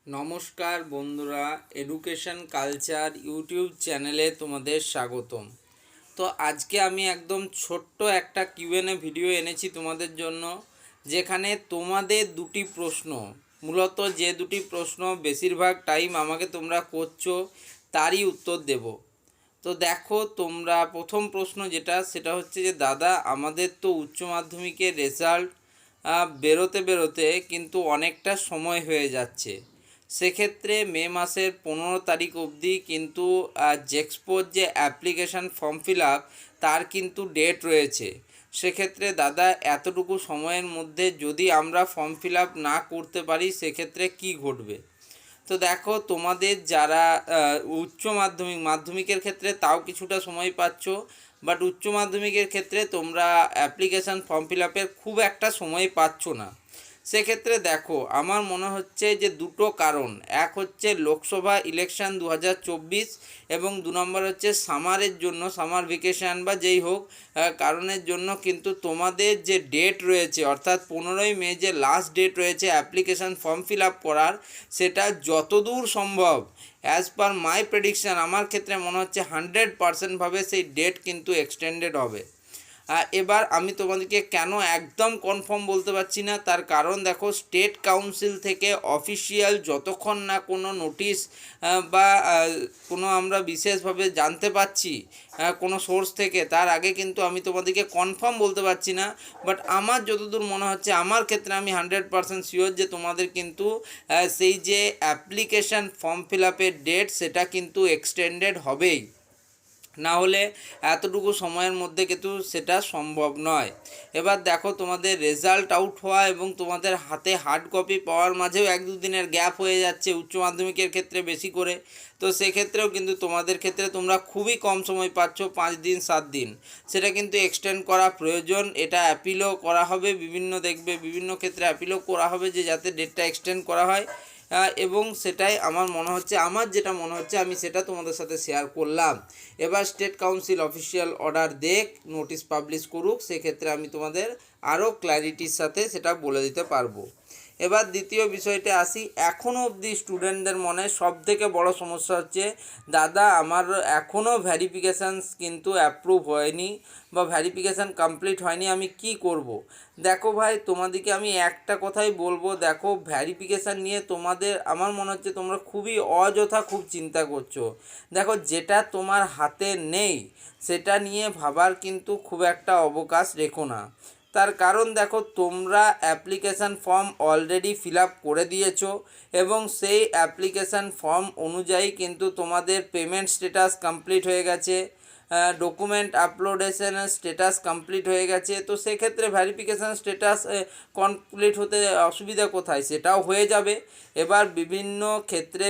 নমস্কার বন্ধুরা, education culture YouTube চ্যানেলে তোমাদের স্বাগতম। তো আজকে আমি একদম ছোট্ট একটা কিউএনএ ভিডিও এনেছি তোমাদের জন্য, যেখানে তোমাদের দুটি প্রশ্ন, মূলত যে দুটি প্রশ্ন বেশিরভাগ টাইম আমাকে তোমরা করছো তারই উত্তর দেব। তো দেখো, তোমরা প্রথম প্রশ্ন সেটা হচ্ছে যে দাদা, আমাদের তো উচ্চ মাধ্যমিকের রেজাল্ট বেরোতে বেরোতে কিন্তু অনেকটা সময় হয়ে যাচ্ছে। সেক্ষেত্রে মে মাসের 15 তারিখ অবধি কিন্তু জেক্সপোর যে অ্যাপ্লিকেশান ফর্ম ফিল আপ তার কিন্তু ডেট রয়েছে। সেক্ষেত্রে দাদা, এতটুকু সময়ের মধ্যে যদি আমরা ফর্ম ফিল আপ না করতে পারি সেক্ষেত্রে কি ঘটবে? তো দেখো, তোমাদের যারা মাধ্যমিকের ক্ষেত্রে তাও কিছুটা সময় পাচ্ছ, বাট উচ্চ মাধ্যমিকের ক্ষেত্রে তোমরা অ্যাপ্লিকেশান ফর্ম ফিল আপের খুব একটা সময় পাচ্ছ না। সেক্ষেত্রে দেখো, আমার মনে হচ্ছে যে দুটো কারণ, এক হচ্ছে লোকসভা ইলেকশন 2024 এবং 2 নম্বর হচ্ছে সামারের জন্য, সামার ভেকেশান বা যেই হোক কারণের জন্য কিন্তু তোমাদের যে ডেট রয়েছে, অর্থাৎ 15ই মে যে লাস্ট ডেট রয়েছে অ্যাপ্লিকেশান ফর্ম ফিল আপ করার, সেটা যতদূর সম্ভব অ্যাজ পার মাই প্রেডিকশান আমার ক্ষেত্রে মনে হচ্ছে 100% সেই ডেট কিন্তু এক্সটেন্ডেড হবে। এবার আমি তোমাদেরকে কেন একদম কনফার্ম বলতে পারছি না, তার কারণ দেখো, স্টেট কাউন্সিল থেকে অফিসিয়াল যতক্ষণ না কোনো নোটিশ বা কোনো আমরা বিশেষভাবে জানতে পাচ্ছি কোনো সোর্স থেকে, তার আগে কিন্তু আমি তোমাদেরকে কনফার্ম বলতে পারছি না। বাট আমার যতদূর মনে হচ্ছে, আমার ক্ষেত্রে আমি 100% শিওর যে তোমাদের কিন্তু সেই যে অ্যাপ্লিকেশান ফর্ম ফিল আপের ডেট সেটা কিন্তু এক্সটেন্ডেড হবেই, না হলে এতটুকু সময়ের মধ্যে কিন্তু সেটা সম্ভব নয়। এবার দেখো, তোমাদের রেজাল্ট আউট হওয়া এবং তোমাদের হাতে হার্ড কপি পাওয়ার মাঝেও 1-2 দিনের গ্যাপ হয়ে যাচ্ছে উচ্চ মাধ্যমিকের ক্ষেত্রে বেশি করে। তো সেক্ষেত্রেও কিন্তু তোমাদের ক্ষেত্রে তোমরা খুবই কম সময় পাচ্ছ, 5 দিন 7 দিন। সেটা কিন্তু এক্সটেন্ড করা প্রয়োজন। এটা অ্যাপিলও করা হবে, বিভিন্ন ক্ষেত্রে অ্যাপিলও করা হবে যে যাতে ডেটটা এক্সটেন্ড করা হয়। এবং সেটাই আমার যেটা মনে হচ্ছে আমি সেটা তোমাদের সাথে শেয়ার করলাম। এবার স্টেট কাউন্সিল অফিসিয়াল অর্ডার দেখ, নোটিশ পাবলিশ করুক, সেক্ষেত্রে আমি তোমাদের আরও ক্ল্যারিটির সাথে সেটা বলে দিতে পারবো। এবার দ্বিতীয় বিষয়টা আসি, এখনও অবধি স্টুডেন্টদের মনে সবথেকে বড় সমস্যা হচ্ছে, দাদা আমার এখনও ভ্যারিফিকেশানস কিন্তু অ্যাপ্রুভ হয়নি বা ভ্যারিফিকেশান কমপ্লিট হয়নি, আমি কি করব? দেখো ভাই, তোমাদেরকে আমি একটা কথাই বলবো, দেখো ভ্যারিফিকেশান নিয়ে তোমাদের আমার মনে হচ্ছে তোমরা খুবই অযথা খুব চিন্তা করছো। দেখো, যেটা তোমার হাতে নেই সেটা নিয়ে ভাবার কিন্তু খুব একটা অবকাশ রেখো না। তার কারণ দেখো, তোমরা application form already fill up করে দিয়েছো এবং সেই অ্যাপ্লিকেশান ফর্ম অনুযায়ী কিন্তু তোমাদের পেমেন্ট স্ট্যাটাস কমপ্লিট হয়ে গেছে, ডকুমেন্ট আপলোডেশনের স্ট্যাটাস কমপ্লিট হয়ে গেছে। তো সেক্ষেত্রে ভ্যারিফিকেশান স্ট্যাটাস কমপ্লিট হতে অসুবিধা কোথায়? সেটাও হয়ে যাবে। এবার বিভিন্ন ক্ষেত্রে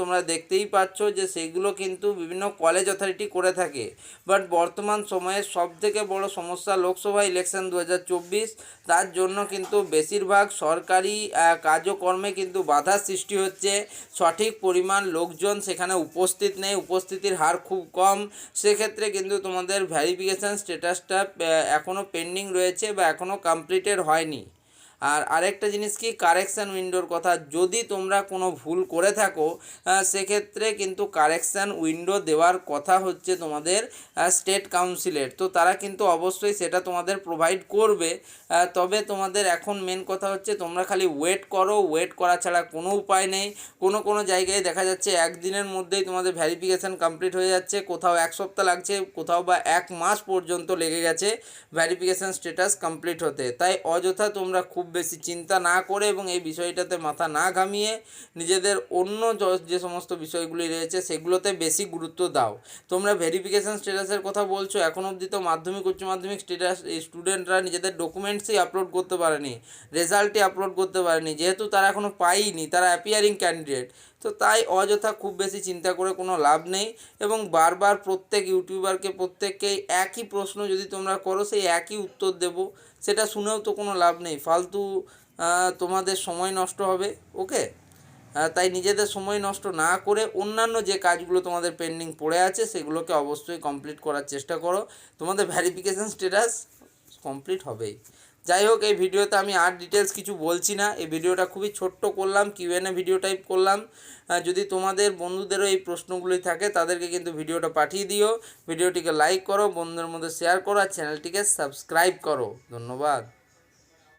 তোমরা দেখতেই পাচ্ছ যে সেগুলো কিন্তু বিভিন্ন কলেজ অথরিটি করে থাকে। বাট বর্তমান সময়ে সবথেকে বড় সমস্যা লোকসভা ইলেকশন 2024, তার জন্য কিন্তু বেশিরভাগ সরকারি কার্যকর্মে কিন্তু বাধার সৃষ্টি হচ্ছে। সঠিক পরিমাণ লোকজন সেখানে উপস্থিত নেই, উপস্থিতির হার খুব কম। সেক্ষেত্রে কিন্তু তোমাদের ভ্যারিফিকেশান স্ট্যাটাসটা এখনও পেন্ডিং রয়েছে বা এখনও কমপ্লিটেড হয়নি। আর আরেকটা জিনিস কি, কারেকশান উইন্ডোর কথা, যদি তোমরা কোনো ভুল করে থাকো সেক্ষেত্রে কিন্তু কারেকশান উইন্ডো দেওয়ার কথা হচ্ছে তোমাদের স্টেট কাউন্সিলের। তো তারা কিন্তু অবশ্যই সেটা তোমাদের প্রোভাইড করবে। তবে তোমাদের এখন মেন কথা হচ্ছে তোমরা খালি ওয়েট করো, ওয়েট করা ছাড়া কোনো উপায় নেই। কোনো জায়গায় দেখা যাচ্ছে একদিনের মধ্যেই তোমাদের ভ্যারিফিকেশান কমপ্লিট হয়ে যাচ্ছে, কোথাও 1 সপ্তাহ লাগছে, কোথাও বা 1 মাস পর্যন্ত লেগে গেছে ভ্যারিফিকেশান স্ট্যাটাস কমপ্লিট হতে। তাই অযথা তোমরা খুব বেশি চিন্তা না করে এবং এই বিষয়টাতে মাথা না ঘামিয়ে নিজেদের অন্য যে সমস্ত বিষয়গুলি রয়েছে সেগুলোতে বেশি গুরুত্ব দাও। তোমরা ভেরিফিকেশান স্ট্যাটাসের কথা বলছো, এখন অবধি তো মাধ্যমিক উচ্চ মাধ্যমিক স্টুডেন্টরা নিজেদের ডকুমেন্টসই আপলোড করতে পারেনি, রেজাল্টই আপলোড করতে পারেনি, যেহেতু তারা এখনও পায়নি, তারা অ্যাপিয়ারিং ক্যান্ডিডেট। তো তাই অযথা খুব বেশি চিন্তা করে কোনো লাভ নেই। এবং বারবার প্রত্যেক ইউটিউবারকে প্রত্যেককেই একই প্রশ্ন যদি তোমরা করো, সেই একই উত্তর দেব, সেটা শুনেও তো কোনো লাভ নেই, ফালতু তোমাদের সময় নষ্ট হবে। ওকে, তাই নিজেদের সময় নষ্ট না করে অন্যান্য যে কাজগুলো তোমাদের পেন্ডিং পড়ে আছে সেগুলোকে অবশ্যই কমপ্লিট করার চেষ্টা করো। তোমাদের ভ্যারিফিকেশান স্ট্যাটাস কমপ্লিট হবেই। যাই হোক, এই ভিডিওতে আমি আর ডিটেলস কিছু বলছি না, এই ভিডিওটা খুবই ছোট্ট করলাম, কিউএনএ ভিডিও টাইপ করলাম। যদি তোমাদের বন্ধুদেরও এই প্রশ্নগুলি থাকে তাদেরকে কিন্তু ভিডিওটা পাঠিয়ে দিও, ভিডিওটিকে লাইক করো, বন্ধুদের মধ্যে শেয়ার করো, আর চ্যানেলটিকে সাবস্ক্রাইব করো। ধন্যবাদ।